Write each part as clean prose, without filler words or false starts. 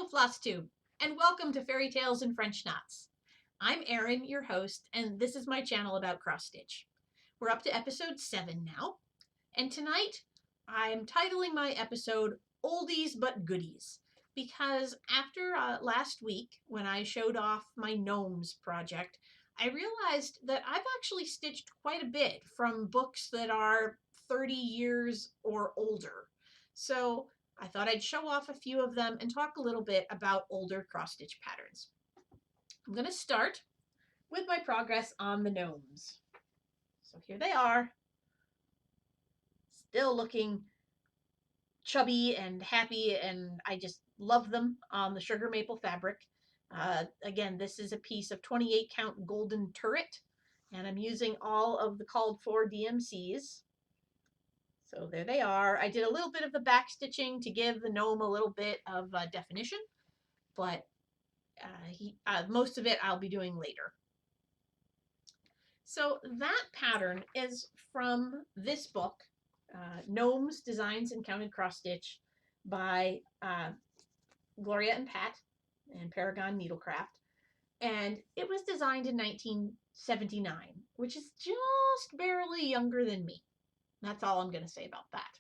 Hello, FlossTube, and welcome to Fairy Tales and French Knots. I'm Erin, your host, and this is my channel about cross-stitch. We're up to episode 7 now, and tonight I'm titling my episode Oldies but Goodies, because after last week, when I showed off my Gnomes project, I realized that I've actually stitched quite a bit from books that are 30 years or older. So I thought I'd show off a few of them and talk a little bit about older cross-stitch patterns. I'm going to start with my progress on the Gnomes. So here they are, still looking chubby and happy, and I just love them on the sugar maple fabric. Again, this is a piece of 28 count golden turret, and I'm using all of the called for DMCs. So there they are. I did a little bit of the back stitching to give the gnome a little bit of definition, but most of it I'll be doing later. So that pattern is from this book, Gnomes, Designs and Counted Cross Stitch by Gloria and Pat and Paragon Needlecraft. And it was designed in 1979, which is just barely younger than me. That's all I'm going to say about that.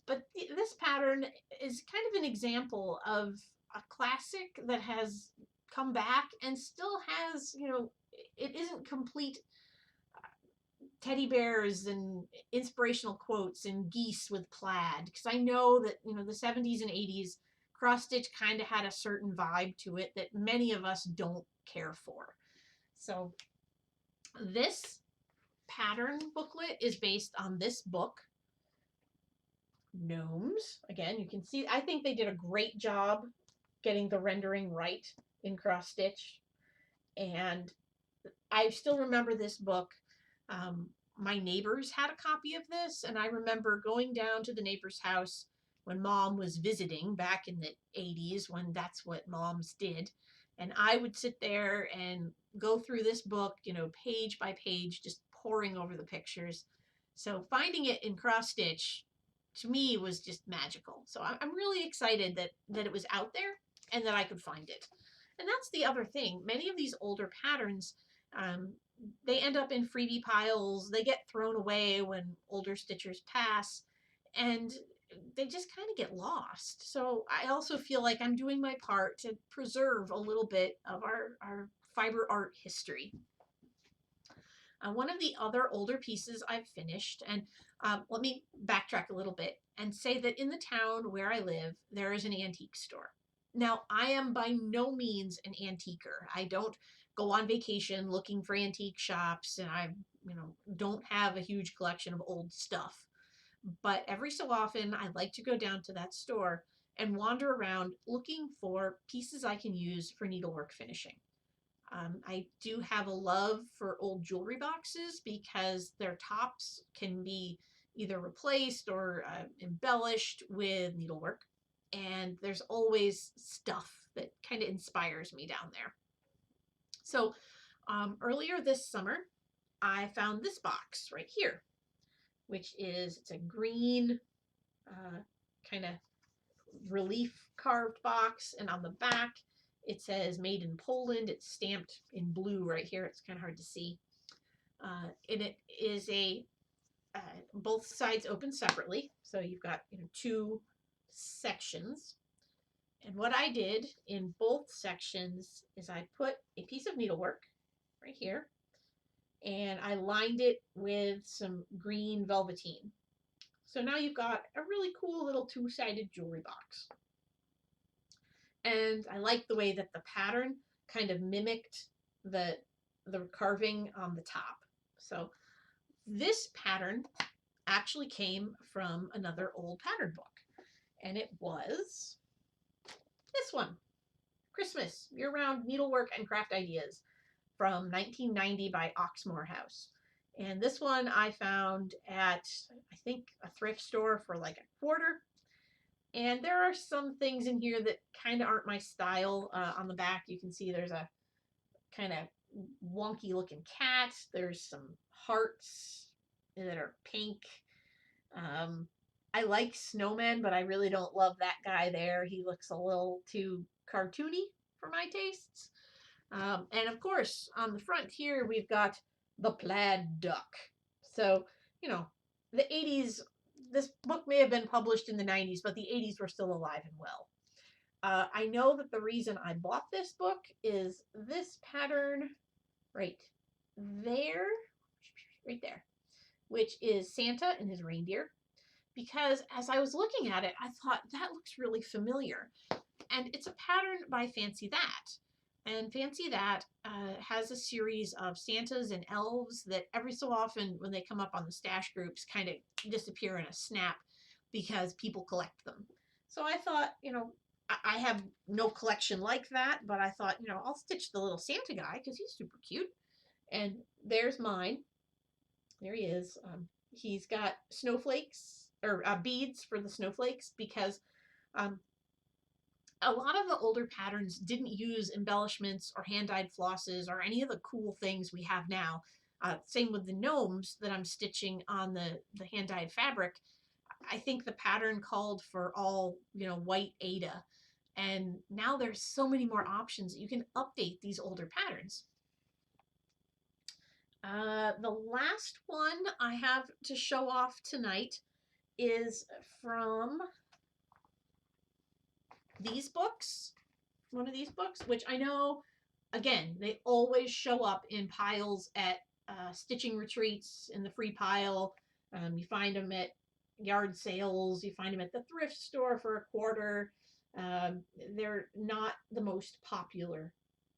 But this pattern is kind of an example of a classic that has come back and still has, it isn't complete teddy bears and inspirational quotes and geese with plaid. Because I know that, the 70s and 80s, cross stitch kind of had a certain vibe to it that many of us don't care for. So this pattern booklet is based on this book, Gnomes. Again, you can see, I think they did a great job getting the rendering right in cross stitch. And I still remember this book. My neighbors had a copy of this, and I remember going down to the neighbor's house when Mom was visiting back in the 80s, when that's what moms did. And I would sit there and go through this book, page by page, just poring over the pictures. So finding it in cross stitch, to me, was just magical. So I'm really excited that it was out there and that I could find it. And that's the other thing. Many of these older patterns, they end up in freebie piles. They get thrown away when older stitchers pass, and they just kind of get lost. So I also feel like I'm doing my part to preserve a little bit of our fiber art history. One of the other older pieces I've finished, and let me backtrack a little bit and say that in the town where I live, there is an antique store. Now, I am by no means an antiquer. I don't go on vacation looking for antique shops, and I, don't have a huge collection of old stuff. But every so often, I like to go down to that store and wander around looking for pieces I can use for needlework finishing. I do have a love for old jewelry boxes because their tops can be either replaced or embellished with needlework. And there's always stuff that kind of inspires me down there. So earlier this summer, I found this box right here, which it's a green kind of relief carved box. And on the back, it says made in Poland. It's stamped in blue right here. It's kind of hard to see. And it is both sides open separately. So you've got, two sections. And what I did in both sections is I put a piece of needlework right here, and I lined it with some green velveteen. So now you've got a really cool little two-sided jewelry box. And I like the way that the pattern kind of mimicked the carving on the top. So this pattern actually came from another old pattern book, and it was this one, Christmas, Year-Round Needlework and Craft Ideas, from 1990 by Oxmoor House. And this one I found at, I think, a thrift store for like $1. And there are some things in here that kind of aren't my style. On the back, you can see there's a kind of wonky looking cat. There's some hearts that are pink. I I like snowmen, but I really don't love that guy there. He looks a little too cartoony for my tastes. And of course, on the front here, we've got the plaid duck. So, you know, the 80s, this book may have been published in the 90s, but the 80s were still alive and well. I know that the reason I bought this book is this pattern right there, right there, which is Santa and his reindeer. Because as I was looking at it, I thought that looks really familiar. And it's a pattern by Fancy That. And Fancy That has a series of Santas and elves that every so often, when they come up on the stash groups, kind of disappear in a snap because people collect them. So I thought, I have no collection like that, but I thought, I'll stitch the little Santa guy because he's super cute. And there's mine. There he is. He's got snowflakes or beads for the snowflakes because um, a lot of the older patterns didn't use embellishments or hand-dyed flosses or any of the cool things we have now. Same with the gnomes that I'm stitching on the hand-dyed fabric. I think the pattern called for all, white Aida. And now there's so many more options that you can update these older patterns. The last one I have to show off tonight is from these books, one of these books, which I know, again, they always show up in piles at stitching retreats in the free pile. You find them at yard sales. You find them at the thrift store for a quarter. They're not the most popular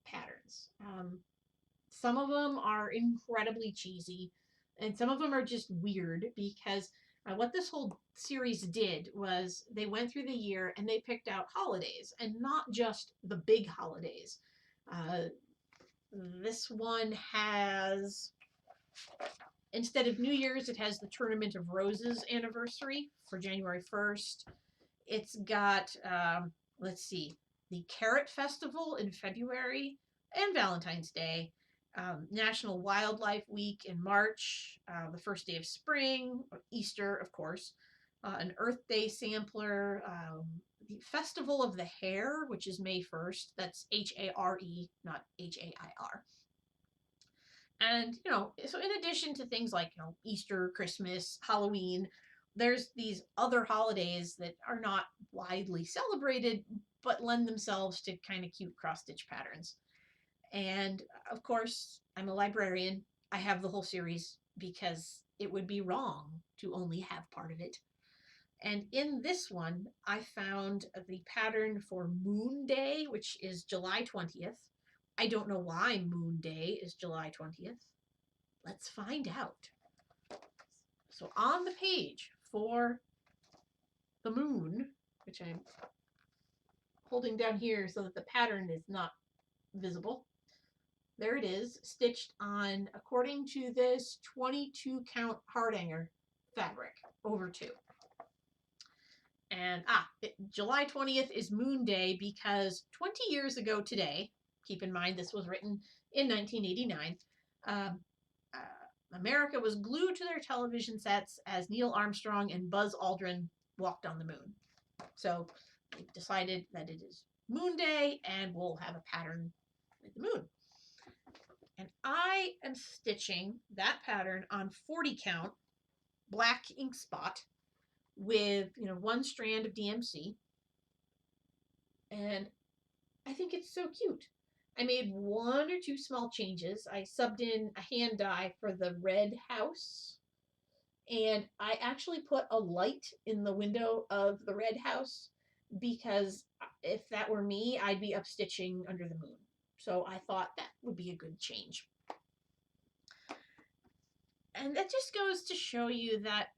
patterns. Some of them are incredibly cheesy, and some of them are just weird because what this whole series did was they went through the year and they picked out holidays, and not just the big holidays. Uh, this one has, instead of New Year's, it has the Tournament of Roses anniversary for January 1st. It's got, let's see, the Carrot Festival in February and Valentine's Day. National Wildlife Week in March, the first day of spring, Easter, of course, an Earth Day sampler, the Festival of the Hare, which is May 1st. That's Hare, not Hair. And, so in addition to things like, Easter, Christmas, Halloween, there's these other holidays that are not widely celebrated, but lend themselves to kind of cute cross-stitch patterns. And of course, I'm a librarian. I have the whole series because it would be wrong to only have part of it. And in this one, I found the pattern for Moon Day, which is July 20th. I don't know why Moon Day is July 20th. Let's find out. So on the page for the moon, which I'm holding down here so that the pattern is not visible, there it is, stitched on, according to this, 22 count Hardanger fabric over 2. And July 20th is Moon Day because 20 years ago today, keep in mind this was written in 1989, America was glued to their television sets as Neil Armstrong and Buzz Aldrin walked on the moon. So they've decided that it is Moon Day and we'll have a pattern with the moon. And I am stitching that pattern on 40 count black ink spot with, 1 strand of DMC. And I think it's so cute. I made 1 or 2 small changes. I subbed in a hand dye for the red house. And I actually put a light in the window of the red house because if that were me, I'd be up stitching under the moon. So I thought that would be a good change. And that just goes to show you that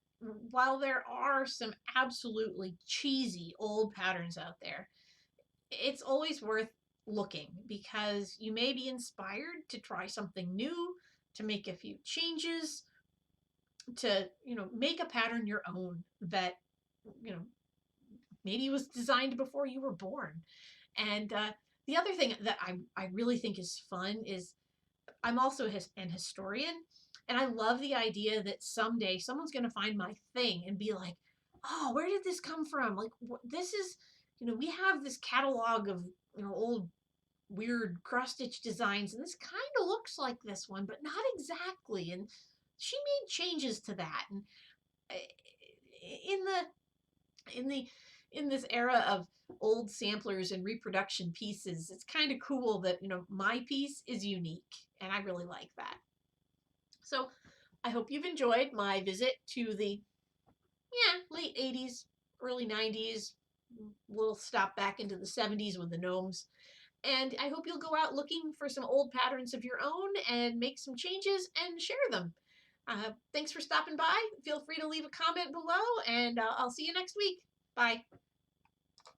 while there are some absolutely cheesy old patterns out there, it's always worth looking because you may be inspired to try something new, to make a few changes, to, make a pattern your own that, maybe was designed before you were born. And the other thing that I really think is fun is I'm also an historian, and I love the idea that someday someone's going to find my thing and be like, oh, where did this come from? Like, this is, we have this catalog of, old weird cross stitch designs, and this kind of looks like this one, but not exactly. And she made changes to that. And in the in this era of old samplers and reproduction pieces, it's kind of cool that my piece is unique, and I really like that. So I hope you've enjoyed my visit to the late 80s, early 90s. We'll stop back into the 70s with the Gnomes. And I hope you'll go out looking for some old patterns of your own and make some changes and share them. Thanks for stopping by. Feel free to leave a comment below, and I'll see you next week. Bye.